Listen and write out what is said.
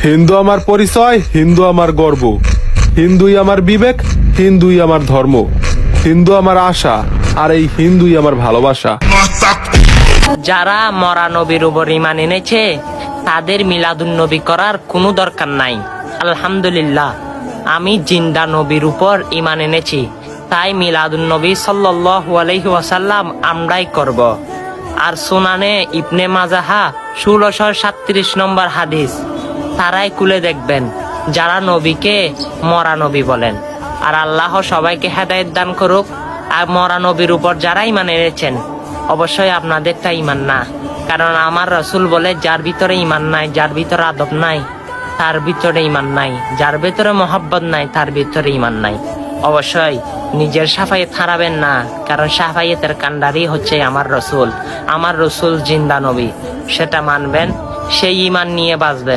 হিন্দু আমার পরিচয়, হিন্দু আমার গর্ব, হিন্দুই আমার বিবেক, হিন্দুই আমার ধর্ম, হিন্দু আমার আশা, আর এই হিন্দুই আমার ভালোবাসা। যারা মরা নবীর উপর ঈমান এনেছে তাদের মিলাদুন নবী করার কোনো দরকার নাই। আলহামদুলিল্লাহ, আমি জিন্দা নবীর উপর ঈমান এনেছি, তাই মিলাদুন নবী সাল্লাল্লাহু আলাইহি ওয়াসাল্লাম আমরাই করব। আর সুনানে ইবনে মাজাহা 1637 নম্বর হাদিস, তারাই খুলে দেখবেন যারা নবীকে মরা নবী বলেন। আর আল্লাহ সবাইকে হেদায়েত দান করুক। আর মরা নবীর উপর যারা ঈমান এনেছেন, অবশ্যই আপনাদেরটা ঈমান না, কারণ আমার রাসূল বলে যার ভিতরে ঈমান নাই, যার ভিতরে আদব নাই, তার ভিতরে ঈমান নাই, যার ভিতরে মহব্বত নাই, তার ভিতরে ঈমান নাই। অবশ্যই নিজের সাফায়েত হারাবেন না, কারণ সাফায়েতের কান্ডারি হচ্ছে আমার রাসূল। আমার রাসূল জিন্দা নবী, সেটা মানবেন, সেই ঈমান নিয়ে বাঁচবেন।